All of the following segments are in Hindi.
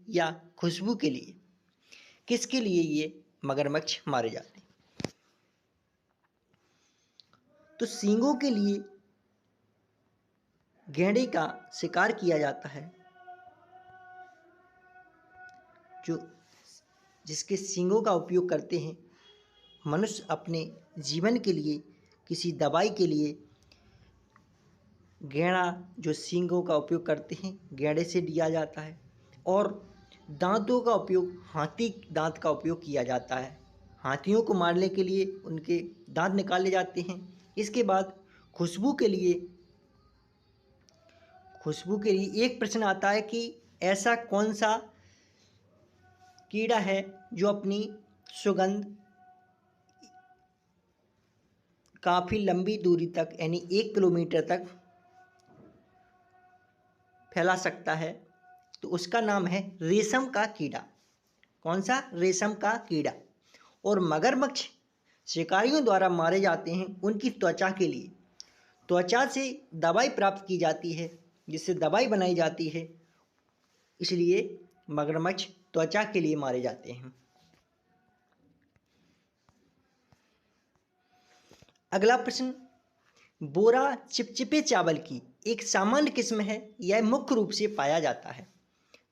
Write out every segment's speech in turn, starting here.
या खुशबू के लिए, किसके लिए ये मगरमच्छ मारे जाते हैं? तो सींगों के लिए गैंडे का शिकार किया जाता है, जो जिसके सींगों का उपयोग करते हैं मनुष्य अपने जीवन के लिए, किसी दवाई के लिए गैंडा जो सींगों का उपयोग करते हैं गैंडे से लिया जाता है। और दांतों का उपयोग हाथी दांत का उपयोग किया जाता है, हाथियों को मारने के लिए उनके दांत निकाले जाते हैं। इसके बाद खुशबू के लिए एक प्रश्न आता है कि ऐसा कौन सा कीड़ा है जो अपनी सुगंध काफ़ी लंबी दूरी तक यानी 1 किलोमीटर तक फैला सकता है? तो उसका नाम है रेशम का कीड़ा। कौन सा? रेशम का कीड़ा। और मगरमच्छ शिकारियों द्वारा मारे जाते हैं उनकी त्वचा के लिए। त्वचा से दवाई प्राप्त की जाती है, जिससे दवाई बनाई जाती है, इसलिए मगरमच्छ त्वचा के लिए मारे जाते हैं। अगला प्रश्न, बोरा चिपचिपे चावल की एक सामान्य किस्म है, यह मुख्य रूप से पाया जाता है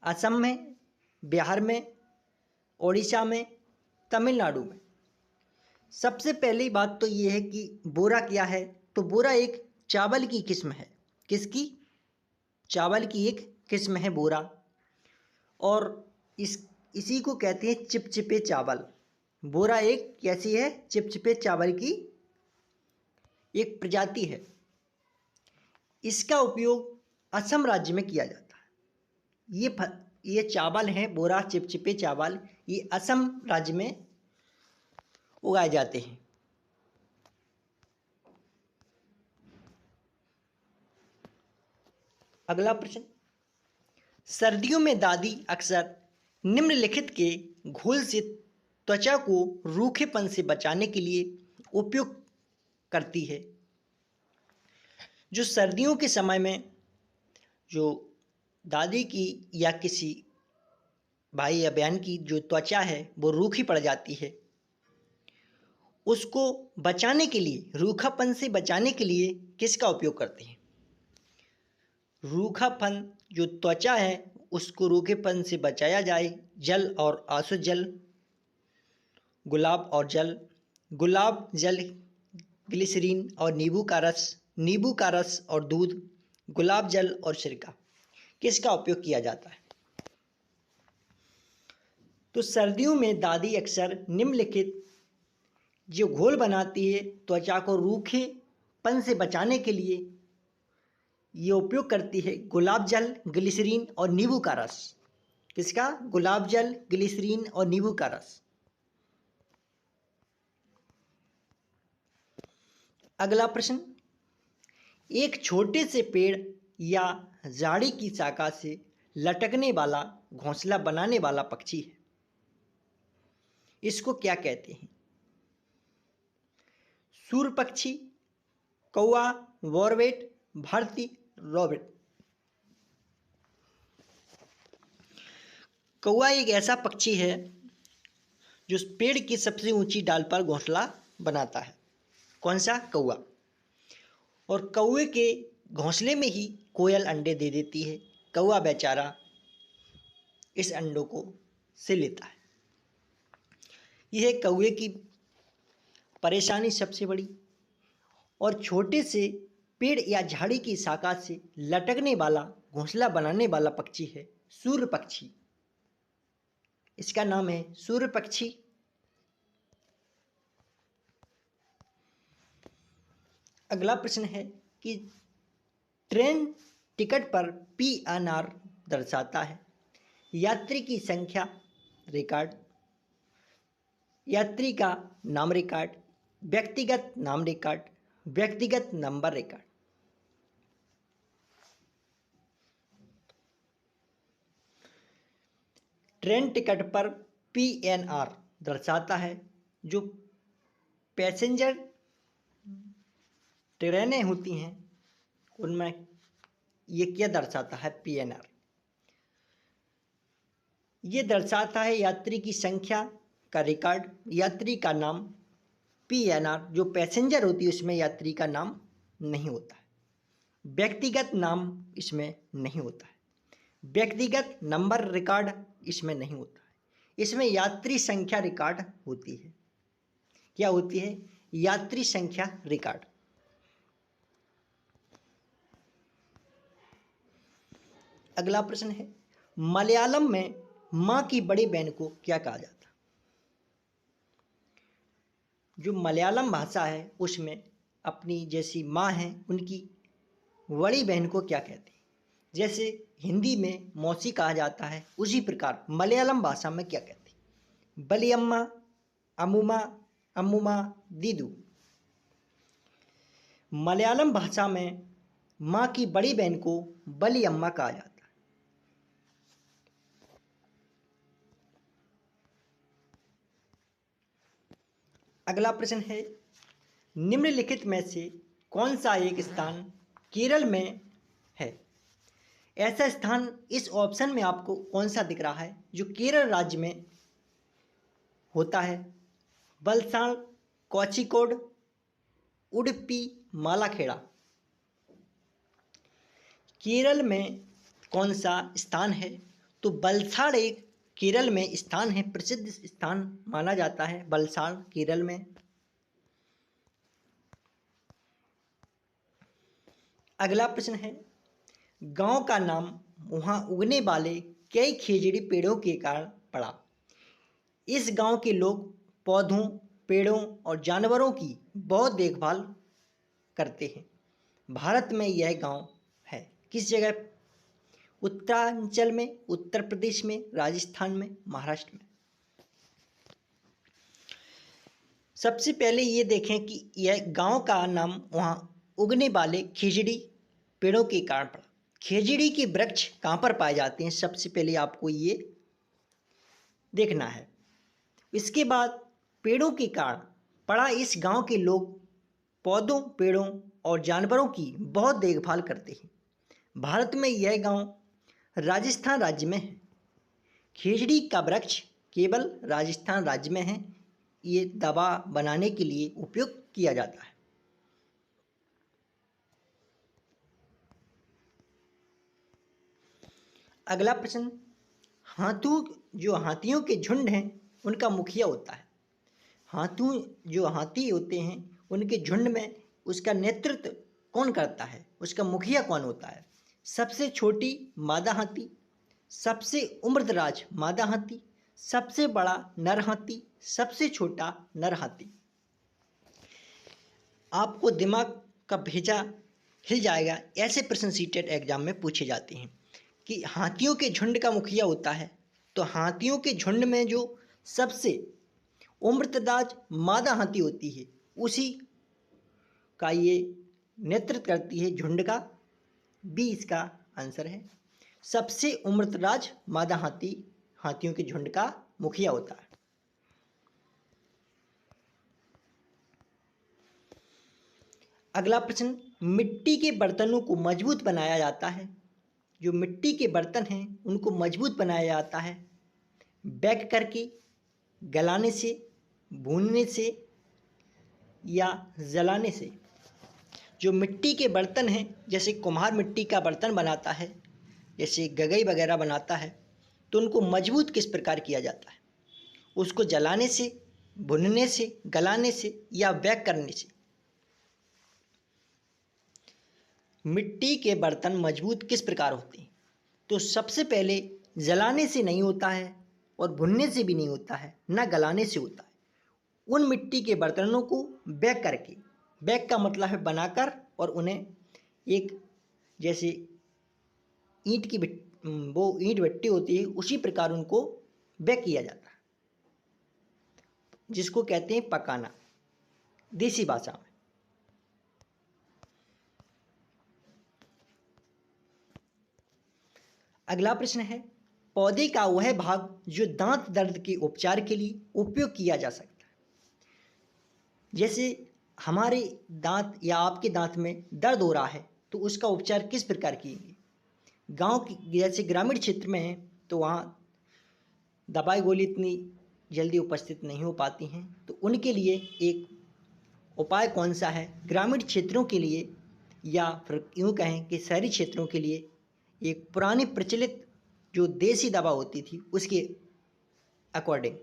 असम में, बिहार में, ओडिशा में, तमिलनाडु में। सबसे पहली बात तो ये है कि बोरा क्या है। तो बोरा एक चावल की किस्म है। किसकी? चावल की एक किस्म है बोरा। और इसी को कहते हैं चिपचिपे चावल। बोरा एक कैसी है? चिपचिपे चावल की एक प्रजाति है। इसका उपयोग असम राज्य में किया जाता है। ये चावल है बोरा चिपचिपे चावल, ये असम राज्य में उगाए जाते हैं। अगला प्रश्न, सर्दियों में दादी अक्सर निम्नलिखित के घोल से त्वचा को रूखेपन से बचाने के लिए उपयोग करती है। जो सर्दियों के समय में जो दादी की या किसी भाई या बहन की जो त्वचा है वो रूखी पड़ जाती है, उसको बचाने के लिए, रूखापन से बचाने के लिए किसका उपयोग करते हैं? रूखापन जो त्वचा है उसको रूखेपन से बचाया जाए, जल और आंसू जल, गुलाब जल, ग्लिसरीन और नींबू का रस और दूध, गुलाब जल और सिरका, किसका उपयोग किया जाता है? तो सर्दियों में दादी अक्सर निम्नलिखित जो घोल बनाती है त्वचा को रूखेपन से बचाने के लिए, ये उपयोग करती है गुलाब जल, ग्लिसरीन और नींबू का रस। किसका? गुलाब जल, ग्लिसरीन और नींबू का रस। अगला प्रश्न, एक छोटे से पेड़ या झाड़ी की शाखा से लटकने वाला घोंसला बनाने वाला पक्षी है, इसको क्या कहते हैं? सूर पक्षी, कौवा, वॉरवेट, भारतीय रॉबिट। कौवा एक ऐसा पक्षी है जो पेड़ की सबसे ऊंची डाल पर घोंसला बनाता है। कौन सा? कौवा। और कौवे के घोंसले में ही कोयल अंडे दे देती है। कौवा बेचारा इस अंडों को से लेता है। यह है कौवे की परेशानी सबसे बड़ी। और छोटे से पेड़ या झाड़ी की शाखा से लटकने वाला घोंसला बनाने वाला पक्षी है सूर्य पक्षी। इसका नाम है सूर्य पक्षी। अगला प्रश्न है कि ट्रेन टिकट पर PNR दर्शाता है यात्री की संख्या रिकॉर्ड, यात्री का नाम रिकॉर्ड, व्यक्तिगत नाम रिकॉर्ड, व्यक्तिगत नंबर रिकॉर्ड। ट्रेन टिकट पर PNR दर्शाता है जो पैसेंजर ट्रेनें होती हैं उनमें ये क्या दर्शाता है? PNR। ये दर्शाता है यात्री की संख्या का रिकॉर्ड, यात्री का नाम, PNR। जो पैसेंजर होती है उसमें यात्री का नाम नहीं होता है। व्यक्तिगत नाम इसमें नहीं होता है। व्यक्तिगत नंबर रिकॉर्ड इसमें नहीं होता है। इसमें यात्री संख्या रिकॉर्ड होती है। क्या होती है? यात्री संख्या रिकॉर्ड। अगला प्रश्न है, मलयालम में माँ की बड़ी बहन को क्या कहा जाता है? जो मलयालम भाषा है उसमें अपनी जैसी माँ है उनकी बड़ी बहन को क्या कहते हैं? जैसे हिंदी में मौसी कहा जाता है, उसी प्रकार मलयालम भाषा में क्या कहते हैं? बलियम्मा, अम्मुमा, अम्मुमा, दीदू। मलयालम भाषा में माँ की बड़ी बहन को बलियम्मा कहा जाता है। अगला प्रश्न है, निम्नलिखित में से कौन सा एक स्थान केरल में है? ऐसा स्थान इस ऑप्शन में आपको कौन सा दिख रहा है जो केरल राज्य में होता है? वलसाड, कोझिकोड, उडुपी, मालाखेड़ा। केरल में कौन सा स्थान है? तो वलसाड एक केरल में स्थान है, प्रसिद्ध स्थान माना जाता है वलसाड केरल में। अगला प्रश्न है, गांव का नाम वहां उगने वाले कई खेजड़ी पेड़ों के कारण पड़ा। इस गांव के लोग पौधों, पेड़ों और जानवरों की बहुत देखभाल करते हैं। भारत में यह गांव है किस जगह? उत्तरांचल में, उत्तर प्रदेश में, राजस्थान में, महाराष्ट्र में। सबसे पहले ये देखें कि यह गांव का नाम वहाँ उगने वाले खेजड़ी पेड़ों के कारण पड़ा। खेजड़ी के वृक्ष कहाँ पर पाए जाते हैं? सबसे पहले आपको ये देखना है। इसके बाद पेड़ों के कारण पड़ा। इस गांव के लोग पौधों, पेड़ों और जानवरों की बहुत देखभाल करते हैं। भारत में यह गांव राजस्थान राज्य में है। खेजड़ी का वृक्ष केवल राजस्थान राज्य में है। ये दवा बनाने के लिए उपयोग किया जाता है। अगला प्रश्न, हाथियों के झुंड हैं उनका मुखिया होता है। जो हाथी होते हैं उनके झुंड में उसका नेतृत्व कौन करता है? उसका मुखिया कौन होता है? सबसे छोटी मादा हाथी, सबसे उम्रदराज मादा हाथी, सबसे बड़ा नर हाथी, सबसे छोटा नर हाथी। आपको दिमाग का भेजा हिल जाएगा। ऐसे प्रश्न सीटेट एग्जाम में पूछे जाते हैं कि हाथियों के झुंड का मुखिया होता है। तो हाथियों के झुंड में जो सबसे उम्रदराज मादा हाथी होती है उसी का ये नेतृत्व करती है झुंड का। बी इसका आंसर है। सबसे उम्रदराज मादा हाथी हाथियों के झुंड का मुखिया होता है। अगला प्रश्न, मिट्टी के बर्तनों को मजबूत बनाया जाता है। जो मिट्टी के बर्तन हैं उनको मजबूत बनाया जाता है बेक करके, गलाने से, भूनने से या जलाने से। जो मिट्टी के बर्तन हैं, जैसे कुम्हार मिट्टी का बर्तन बनाता है, जैसे गगई वगैरह बनाता है, तो उनको मजबूत किस प्रकार किया जाता है? उसको जलाने से, भुनने से, गलाने से या बेक करने से। मिट्टी के बर्तन मजबूत किस प्रकार होते हैं? तो सबसे पहले जलाने से नहीं होता है और भुनने से भी नहीं होता है, ना गलाने से होता है। उन मिट्टी के बर्तनों को बेक करके, बेक का मतलब है बनाकर, और उन्हें एक जैसे ईंट की वो ईंट भट्टी होती है उसी प्रकार उनको बेक किया जाता है, जिसको कहते हैं पकाना देसी भाषा में। अगला प्रश्न है, पौधे का वह भाग जो दांत दर्द के उपचार के लिए उपयोग किया जा सकता है। जैसे हमारे दांत या आपके दांत में दर्द हो रहा है तो उसका उपचार किस प्रकार किएंगे? गांव की जैसे ग्रामीण क्षेत्र में है तो वहाँ दवाई गोली इतनी जल्दी उपस्थित नहीं हो पाती हैं, तो उनके लिए एक उपाय कौन सा है? ग्रामीण क्षेत्रों के लिए या फिर यूँ कहें कि शहरी क्षेत्रों के लिए एक पुरानी प्रचलित जो देसी दवा होती थी उसके अकॉर्डिंग,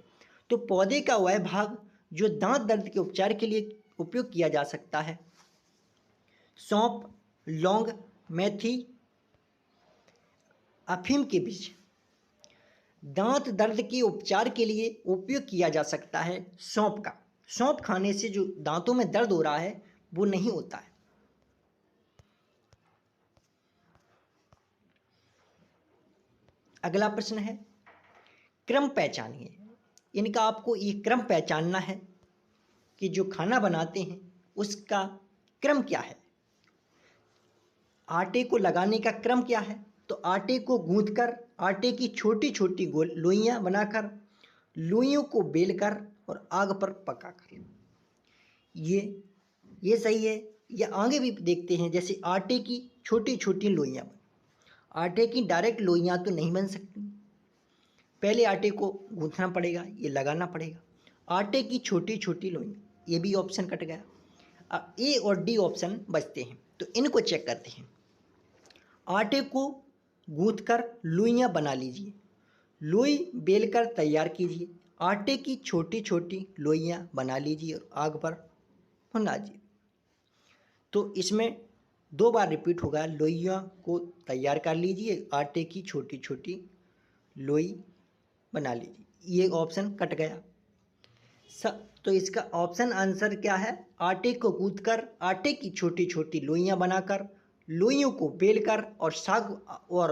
तो पौधे का वह भाग जो दांत दर्द के उपचार के लिए उपयोग किया जा सकता है, सौंफ, लौंग, मेथी, अफीम के बीज दांत दर्द के उपचार के लिए उपयोग किया जा सकता है सौंफ का। सौंफ खाने से जो दांतों में दर्द हो रहा है वो नहीं होता है। अगला प्रश्न है, क्रम पहचानिए। इनका आपको ये क्रम पहचानना है कि जो खाना बनाते हैं उसका क्रम क्या है। आटे को लगाने का क्रम क्या है? तो आटे को गूंथकर आटे की छोटी छोटी गोल लोइयाँ बनाकर लोइयों को बेलकर और आग पर पकाकर, ये सही है। या आगे भी देखते हैं, जैसे आटे की छोटी छोटी लोइयाँ, आटे की डायरेक्ट लोइयाँ तो नहीं बन सकती, पहले आटे को गूंथना पड़ेगा, ये लगाना पड़ेगा। आटे की छोटी छोटी लोइयाँ, ये भी ऑप्शन कट गया। अब ए और डी ऑप्शन बचते हैं, तो इनको चेक करते हैं। आटे को गूंथकर लोइयाँ बना लीजिए, लोई बेलकर तैयार कीजिए, आटे की छोटी छोटी लोइयाँ बना लीजिए और आग पर भुना लीजिए। तो इसमें 2 बार रिपीट होगा, लोइयाँ को तैयार कर लीजिए, आटे की छोटी छोटी लोई बना लीजिए। ये ऑप्शन कट गया। तो इसका ऑप्शन आंसर क्या है? आटे को गूंथकर आटे की छोटी छोटी लोइयाँ बनाकर लोइयों को बेलकर और साग और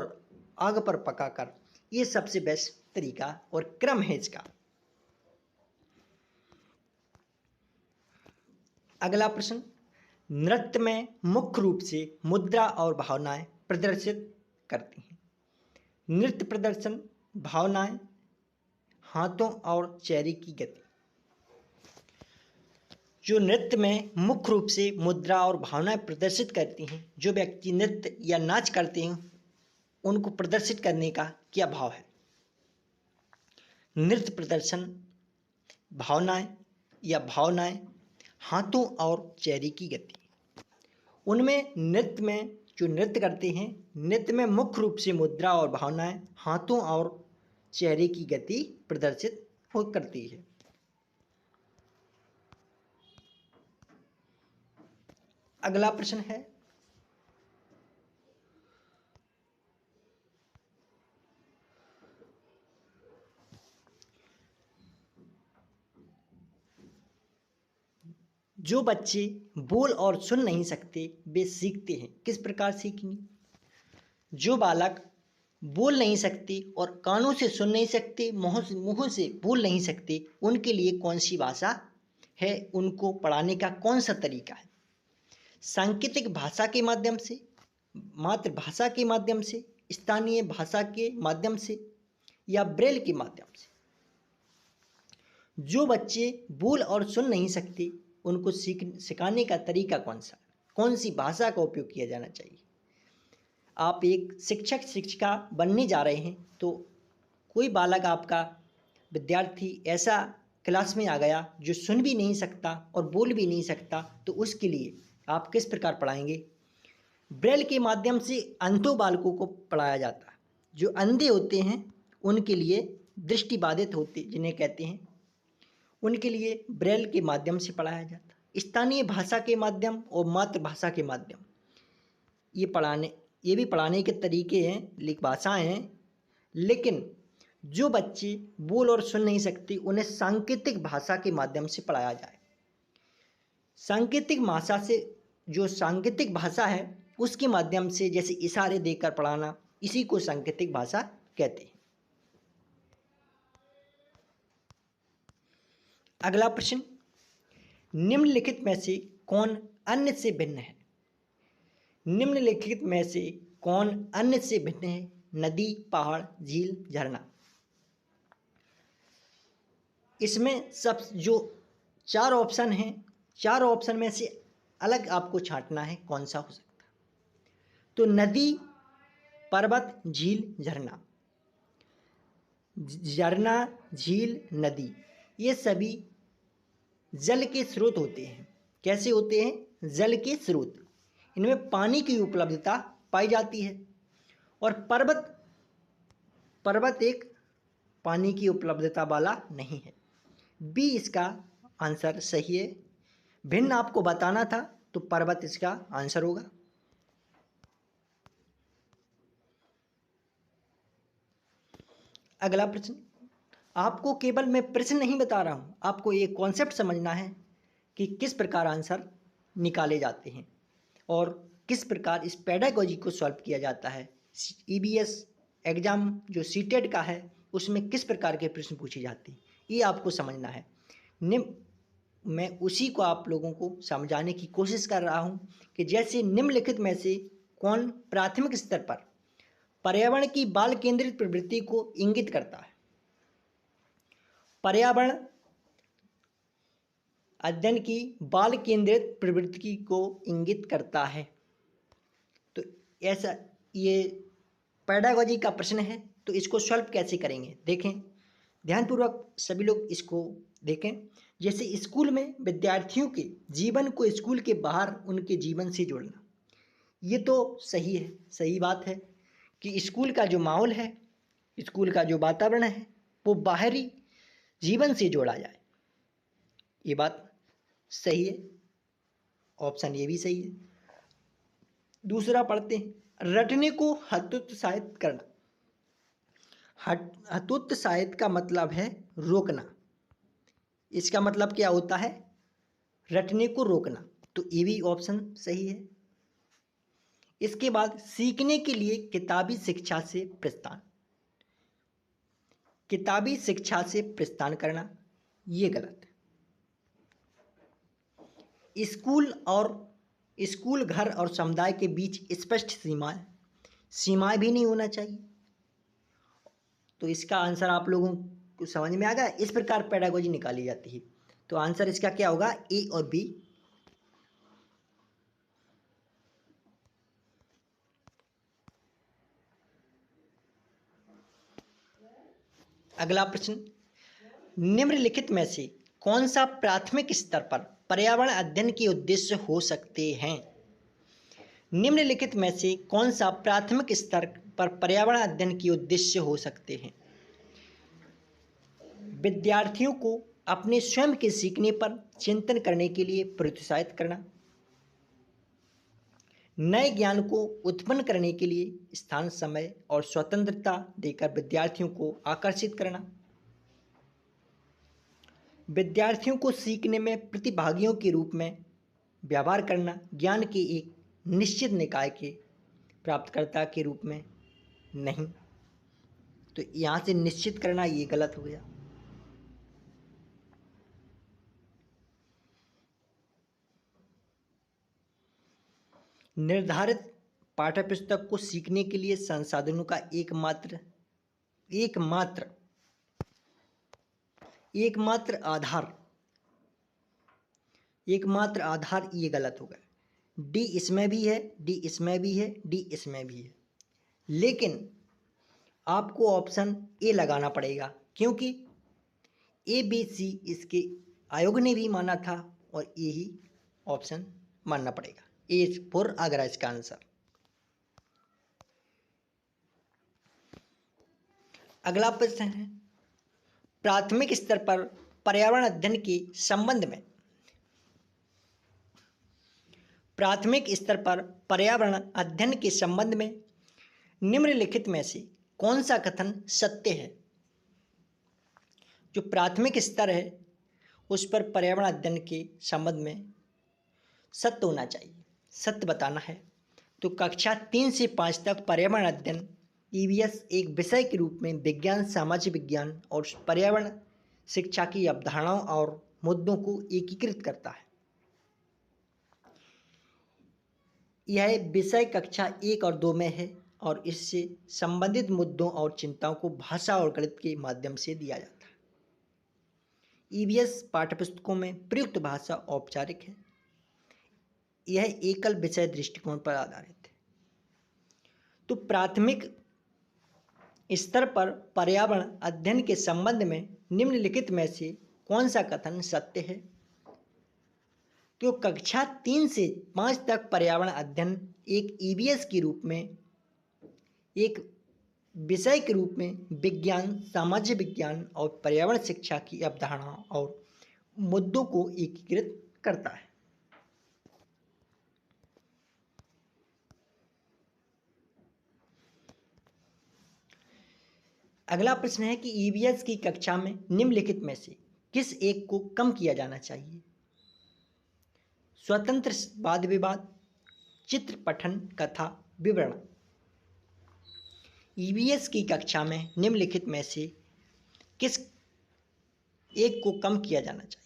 आग पर पकाकर, ये सबसे बेस्ट तरीका और क्रम है इसका। अगला प्रश्न, नृत्य में मुख्य रूप से मुद्रा और भावनाएं प्रदर्शित करती हैं। नृत्य प्रदर्शन, भावनाएं, हाथों और चेहरे की गति। जो नृत्य में मुख्य रूप से मुद्रा और भावनाएं प्रदर्शित करती हैं, जो व्यक्ति नृत्य या नाच करते हैं उनको प्रदर्शित करने का क्या भाव है? नृत्य प्रदर्शन, भावनाएं या भावनाएं, हाथों और चेहरे की गति। उनमें नृत्य में जो नृत्य करते हैं, नृत्य में मुख्य रूप से मुद्रा और भावनाएं, हाथों और चेहरे की गति प्रदर्शित हो करती है। अगला प्रश्न है, जो बच्चे बोल और सुन नहीं सकते वे सीखते हैं, किस प्रकार सीखेंगे? जो बालक बोल नहीं सकते और कानों से सुन नहीं सकते, मुंह से बोल नहीं सकते, उनके लिए कौन सी भाषा है? उनको पढ़ाने का कौन सा तरीका है? सांकेतिक भाषा के माध्यम से, मातृभाषा के माध्यम से, स्थानीय भाषा के माध्यम से या ब्रेल के माध्यम से? जो बच्चे बोल और सुन नहीं सकते उनको सिखाने का तरीका कौन सा, कौन सी भाषा का उपयोग किया जाना चाहिए? आप एक शिक्षक शिक्षिका बनने जा रहे हैं, तो कोई बालक आपका विद्यार्थी ऐसा क्लास में आ गया जो सुन भी नहीं सकता और बोल भी नहीं सकता, तो उसके लिए आप किस प्रकार पढ़ाएंगे? ब्रेल के माध्यम से अंधों बालकों को पढ़ाया जाता है। जो अंधे होते हैं उनके लिए, दृष्टिबाधित होते जिन्हें कहते हैं, उनके लिए ब्रेल के माध्यम से पढ़ाया जाता है। स्थानीय भाषा के माध्यम और मातृभाषा के माध्यम, ये भी पढ़ाने के तरीके हैं, भाषाएं हैं। लेकिन जो बच्चे बोल और सुन नहीं सकते उन्हें सांकेतिक भाषा के माध्यम से पढ़ाया जाए। सांकेतिक भाषा से, जो सांकेतिक भाषा है उसके माध्यम से, जैसे इशारे देकर पढ़ाना, इसी को सांकेतिक भाषा कहते हैं। अगला प्रश्न, निम्नलिखित में से कौन अन्य से भिन्न है? निम्नलिखित में से कौन अन्य से भिन्न है? नदी, पहाड़, झील, झरना। इसमें सब जो 4 ऑप्शन हैं, 4 ऑप्शन में से अलग आपको छांटना है कौन सा हो सकता है। तो नदी, पर्वत, झील, झरना। झरना, झील, नदी, ये सभी जल के स्रोत होते हैं। कैसे होते हैं? जल के स्रोत। इनमें पानी की उपलब्धता पाई जाती है। और पर्वत एक पानी की उपलब्धता वाला नहीं है। बी इसका आंसर सही है। भिन्न आपको बताना था तो पर्वत इसका आंसर होगा। अगला प्रश्न, आपको केवल मैं प्रश्न नहीं बता रहा हूं, आपको एक कॉन्सेप्ट समझना है कि किस प्रकार आंसर निकाले जाते हैं और किस प्रकार इस पेडागोजी को सॉल्व किया जाता है। ईबीएस एग्जाम जो सीटेट का है उसमें किस प्रकार के प्रश्न पूछे जाते हैं, ये आपको समझना है। मैं उसी को आप लोगों को समझाने की कोशिश कर रहा हूं कि जैसे निम्नलिखित में से कौन प्राथमिक स्तर पर पर्यावरण की बाल केंद्रित प्रवृत्ति को इंगित करता है। पर्यावरण अध्ययन की बाल केंद्रित प्रवृत्ति को इंगित करता है। तो ऐसा ये पेडागोजी का प्रश्न है, तो इसको सॉल्व कैसे करेंगे देखें, ध्यानपूर्वक सभी लोग इसको देखें। जैसे स्कूल में विद्यार्थियों के जीवन को स्कूल के बाहर उनके जीवन से जोड़ना, ये तो सही है, सही बात है कि स्कूल का जो माहौल है, स्कूल का जो वातावरण है, वो बाहरी जीवन से जोड़ा जाए, ये बात सही है। ऑप्शन ये भी सही है। दूसरा पढ़ते हैं, रटने को हतोत्साहित करना। हतोत्साहित का मतलब है रोकना। इसका मतलब क्या होता है? रटने को रोकना। तो ये भी ऑप्शन सही है। इसके बाद सीखने के लिए किताबी शिक्षा से प्रस्थान। किताबी शिक्षा से प्रस्थान करना ये गलत है। स्कूल, घर और समुदाय के बीच स्पष्ट सीमाएं भी नहीं होना चाहिए। तो इसका आंसर आप लोगों को समझ में आ गया। इस प्रकार पेडागोजी निकाली जाती है। तो आंसर इसका क्या होगा? ए और बी। अगला प्रश्न, निम्नलिखित में से कौन सा प्राथमिक स्तर पर पर्यावरण अध्ययन के उद्देश्य हो सकते हैं? निम्नलिखित में से कौन सा प्राथमिक स्तर पर पर्यावरण अध्ययन के उद्देश्य हो सकते हैं? विद्यार्थियों को अपने स्वयं के सीखने पर चिंतन करने के लिए प्रोत्साहित करना, नए ज्ञान को उत्पन्न करने के लिए स्थान, समय और स्वतंत्रता देकर विद्यार्थियों को आकर्षित करना, विद्यार्थियों को सीखने में प्रतिभागियों के रूप में व्यवहार करना, ज्ञान के एक निश्चित निकाय के प्राप्तकर्ता के रूप में नहीं। तो यहाँ से निश्चित करना ये गलत हो गया। निर्धारित पाठ्यपुस्तक को सीखने के लिए संसाधनों का एकमात्र आधार ये गलत होगा। डी इसमें भी है, डी इसमें भी है, डी इसमें भी है, लेकिन आपको ऑप्शन ए लगाना पड़ेगा क्योंकि ए बी सी इसके आयोग ने भी माना था और ए ही ऑप्शन मानना पड़ेगा। ए फॉर आगरा इसका आंसर। अगला प्रश्न है, प्राथमिक स्तर पर पर्यावरण अध्ययन के संबंध में निम्नलिखित में से कौन सा कथन सत्य है? जो प्राथमिक स्तर है उस पर पर्यावरण अध्ययन के संबंध में सत्य होना चाहिए, सत्य बताना है। तो कक्षा 3 से 5 तक पर्यावरण अध्ययन ईवीएस एक विषय के रूप में विज्ञान, सामाजिक विज्ञान और पर्यावरण शिक्षा की अवधारणाओं और मुद्दों को एकीकृत करता है। यह विषय कक्षा 1 और 2 में है और इससे संबंधित मुद्दों और चिंताओं को भाषा और गणित के माध्यम से दिया जाता है। ईवीएस पाठ्यपुस्तकों में प्रयुक्त भाषा औपचारिक है। यह एकल विषय दृष्टिकोण पर आधारित है। तो प्राथमिक स्तर पर पर्यावरण अध्ययन के संबंध में निम्नलिखित में से कौन सा कथन सत्य है? तो कक्षा 3 से 5 तक पर्यावरण अध्ययन एक ईवीएस के रूप में, एक विषय के रूप में विज्ञान, सामाजिक विज्ञान और पर्यावरण शिक्षा की अवधारणा और मुद्दों को एकीकृत करता है। अगला प्रश्न है कि ईवीएस की कक्षा में निम्नलिखित में से किस एक को कम किया जाना चाहिए? स्वतंत्र वाद विवाद, चित्र पठन, कथा, विवरण। ईवीएस की कक्षा में निम्नलिखित में से किस एक को कम किया जाना चाहिए?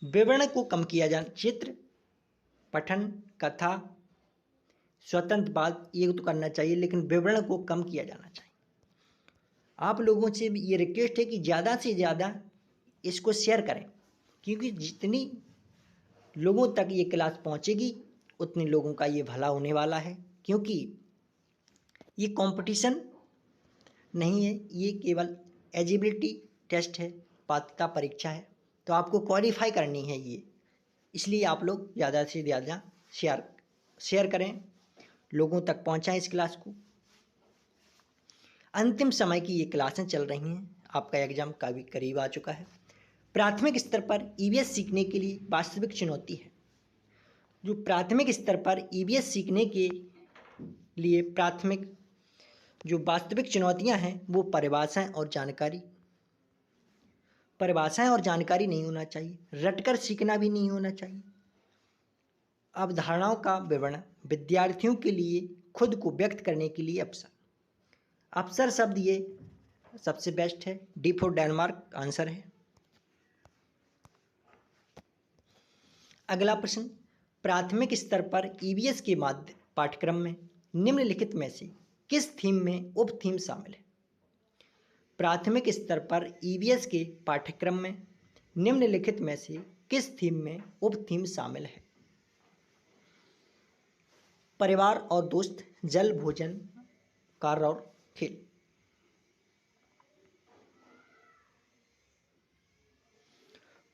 विवरण को कम किया जाना, चित्र पठन, कथा, स्वतंत्रवाद ये तो करना चाहिए, लेकिन विवरण को कम किया जाना चाहिए। आप लोगों से ये रिक्वेस्ट है कि ज़्यादा से ज़्यादा इसको शेयर करें, क्योंकि जितनी लोगों तक ये क्लास पहुंचेगी उतने लोगों का ये भला होने वाला है। क्योंकि ये कंपटीशन नहीं है, ये केवल एलिजिबिलिटी टेस्ट है, पात्रता परीक्षा है, तो आपको क्वालिफाई करनी है ये। इसलिए आप लोग ज़्यादा से ज़्यादा शेयर करें, लोगों तक पहुंचाएं इस क्लास को। अंतिम समय की ये क्लासें चल रही हैं, आपका एग्जाम का भी करीब आ चुका है। प्राथमिक स्तर पर ईवीएस सीखने के लिए वास्तविक चुनौती है। जो प्राथमिक स्तर पर ईवीएस सीखने के लिए प्राथमिक जो वास्तविक चुनौतियां हैं वो परिभाषाएं और जानकारी नहीं होना चाहिए, रटकर सीखना भी नहीं होना चाहिए। अवधारणाओं का विवरण, विद्यार्थियों के लिए खुद को व्यक्त करने के लिए अवसर शब्द ये सबसे बेस्ट है। डी फॉर डेनमार्क आंसर है। अगला प्रश्न, प्राथमिक स्तर पर ईवीएस के माध्य पाठ्यक्रम में निम्नलिखित में से किस थीम में उप थीम शामिल है? प्राथमिक स्तर पर ईवीएस के पाठ्यक्रम में निम्नलिखित में से किस थीम में उप थीम शामिल है? परिवार और दोस्त, जल, भोजन, कार्य और खेल।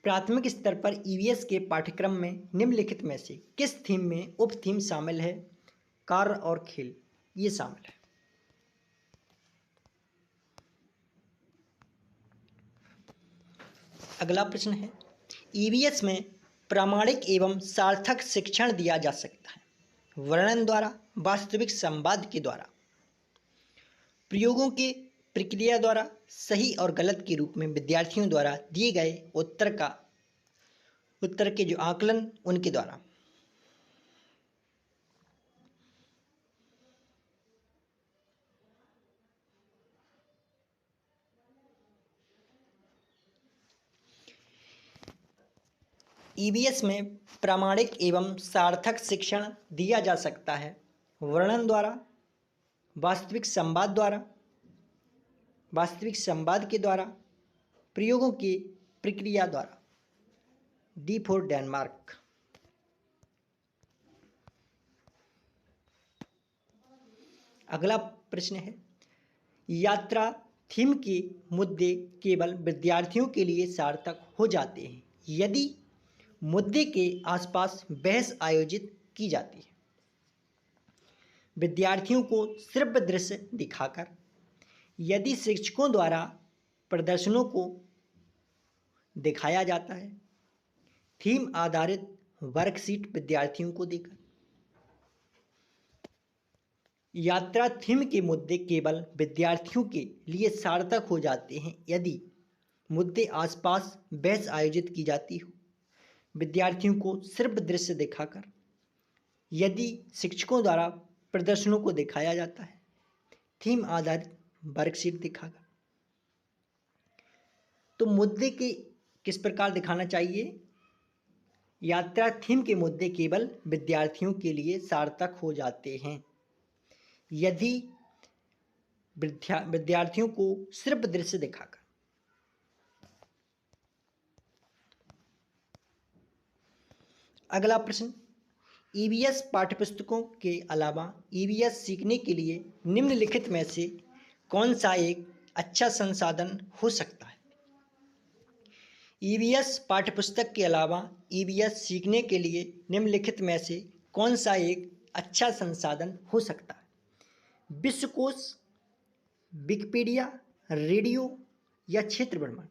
प्राथमिक स्तर पर ईवीएस के पाठ्यक्रम में निम्नलिखित में से किस थीम में उप थीम शामिल है? कार्य और खेल ये शामिल है। अगला प्रश्न है, ईवीएस में प्रामाणिक एवं सार्थक शिक्षण दिया जा सकता है वर्णन द्वारा, वास्तविक संवाद के द्वारा, प्रयोगों के प्रक्रिया द्वारा, सही और गलत के रूप में विद्यार्थियों द्वारा दिए गए उत्तर के जो आकलन उनके द्वारा। ईवीएस में प्रामाणिक एवं सार्थक शिक्षण दिया जा सकता है वर्णन द्वारा, वास्तविक संवाद के द्वारा, प्रयोगों की प्रक्रिया द्वारा। D for Denmark. अगला प्रश्न है, यात्रा थीम के मुद्दे केवल विद्यार्थियों के लिए सार्थक हो जाते हैं यदि मुद्दे के आसपास बहस आयोजित की जाती है। विद्यार्थियों को सिर्फ दृश्य दिखाकर, यदि शिक्षकों द्वारा प्रदर्शनों को दिखाया जाता है, थीम आधारित वर्कशीट विद्यार्थियों को देकर। यात्रा थीम के मुद्दे केवल विद्यार्थियों के लिए सार्थक हो जाते हैं यदि मुद्दे आसपास बहस आयोजित की जाती हो, विद्यार्थियों को सिर्फ दृश्य दिखाकर, यदि शिक्षकों द्वारा प्रदर्शनों को दिखाया जाता है, थीम आधारित वर्कशीट दिखाकर। तो मुद्दे के किस प्रकार दिखाना चाहिए? यात्रा थीम के मुद्दे केवल विद्यार्थियों के लिए सार्थक हो जाते हैं यदि विद्यार्थियों को सिर्फ दृश्य दिखाकर। अगला प्रश्न, ईवीएस पाठ्यपुस्तकों के अलावा ईवीएस सीखने के लिए निम्नलिखित में से कौन सा एक अच्छा संसाधन हो सकता है? ईवीएस पाठ्यपुस्तक के अलावा ईवीएस सीखने के लिए निम्नलिखित में से कौन सा एक अच्छा संसाधन हो सकता है? विश्वकोश, विकिपीडिया, रेडियो या क्षेत्र भ्रमण?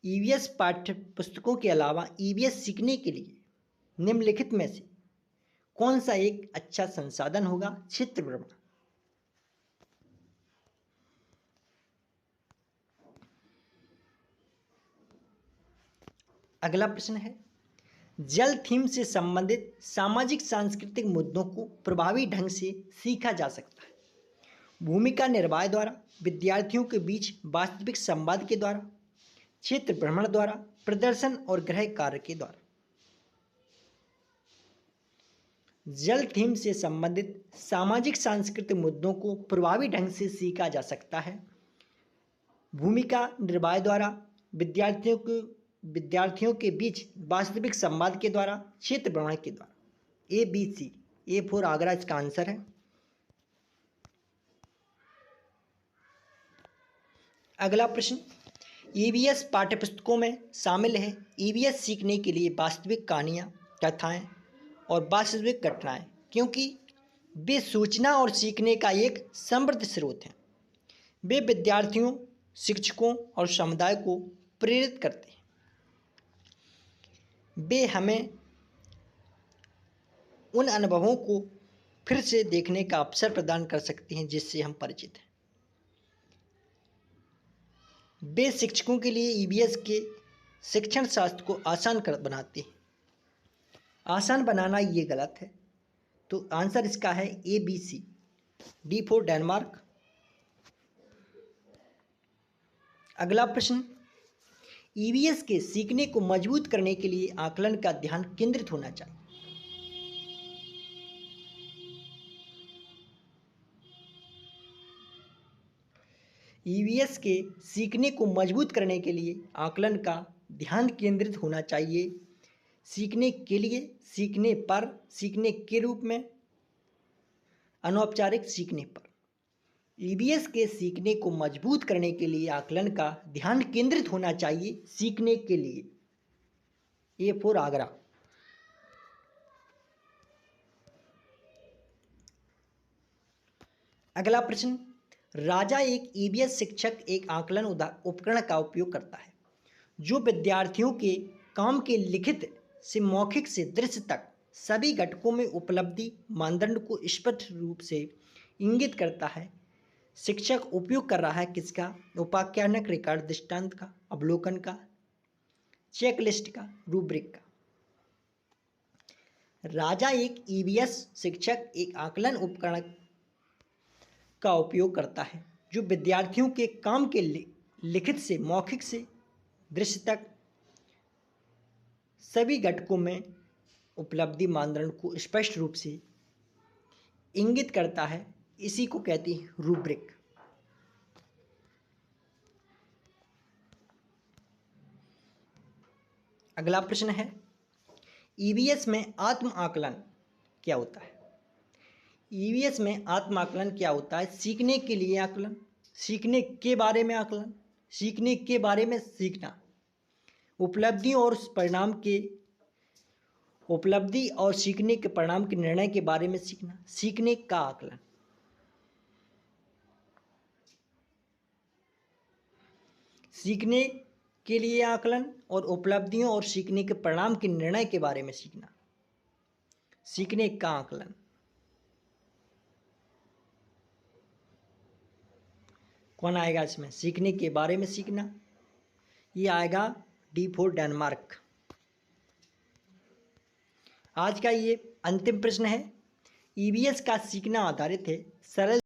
ईवीएस पाठ्यपुस्तकों के अलावा ईवीएस सीखने के लिए निम्नलिखित में से कौन सा एक अच्छा संसाधन होगा? क्षेत्र भ्रमण। अगला प्रश्न है, जल थीम से संबंधित सामाजिक सांस्कृतिक मुद्दों को प्रभावी ढंग से सीखा जा सकता है। भूमिका निर्वाह द्वारा, विद्यार्थियों के बीच वास्तविक संवाद के द्वारा, क्षेत्र भ्रमण द्वारा, प्रदर्शन और गृह कार्य के द्वारा? जल थीम से संबंधित सामाजिक सांस्कृतिक मुद्दों को प्रभावी ढंग से सीखा जा सकता है भूमिका निर्वाह द्वारा, विद्यार्थियों के बीच वास्तविक संवाद के द्वारा, क्षेत्र भ्रमण के द्वारा। ABC, A फॉर आगरा इसका आंसर है। अगला प्रश्न, ईवीएस पाठ्यपुस्तकों में शामिल है ईवीएस सीखने के लिए वास्तविक कहानियाँ, कथाएँ और वास्तविक घटनाएँ, क्योंकि वे सूचना और सीखने का एक समृद्ध स्रोत हैं। वे विद्यार्थियों, शिक्षकों और समुदाय को प्रेरित करते हैं। वे हमें उन अनुभवों को फिर से देखने का अवसर प्रदान कर सकते हैं जिससे हम परिचित हैं। वे शिक्षकों के लिए ईवीएस के शिक्षण शास्त्र को आसान बनाते हैं। आसान बनाना ये गलत है, तो आंसर इसका है ABC, D फॉर डेनमार्क। अगला प्रश्न, ईवीएस के सीखने को मजबूत करने के लिए आकलन का ध्यान केंद्रित होना चाहिए। ईवीएस के सीखने को मजबूत करने के लिए आकलन का ध्यान केंद्रित होना चाहिए। सीखने के लिए, सीखने पर, सीखने के रूप में, अनौपचारिक सीखने पर। ईवीएस के सीखने को मजबूत करने के लिए आकलन का ध्यान केंद्रित होना चाहिए सीखने के लिए। A for Agra. अगला प्रश्न, राजा एक ईवीएस शिक्षक एक आकलन उपकरण का उपयोग करता है जो विद्यार्थियों के काम के लिखित से मौखिक से दृश्य तक सभी घटकों में उपलब्धि मानदंड को स्पष्ट रूप से इंगित करता है। शिक्षक उपयोग कर रहा है किसका? उपाख्यानक, रिकॉर्ड, दृष्टांत का, अवलोकन का, चेकलिस्ट का, रूब्रिक का। राजा एक ईवीएस शिक्षक एक आकलन उपकरण का उपयोग करता है जो विद्यार्थियों के काम के लिखित से मौखिक से दृश्य तक सभी घटकों में उपलब्धि मानदंड को स्पष्ट रूप से इंगित करता है। इसी को कहते हैं रूब्रिक। अगला प्रश्न है, ईवीएस में आत्म आकलन क्या होता है? ईवीएस में आत्म आकलन क्या होता है? सीखने के लिए आकलन, सीखने के बारे में आकलन, सीखने के बारे में सीखना, उपलब्धि और सीखने के परिणाम के निर्णय के बारे में सीखना, सीखने का आकलन। सीखने के लिए आकलन और उपलब्धियों और सीखने के परिणाम के निर्णय के बारे में सीखना, सीखने का आकलन। कौन आएगा इसमें? सीखने के बारे में सीखना, ये आएगा D फॉर डेनमार्क। आज का ये अंतिम प्रश्न है। ईवीएस का सीखना आधारित है सरल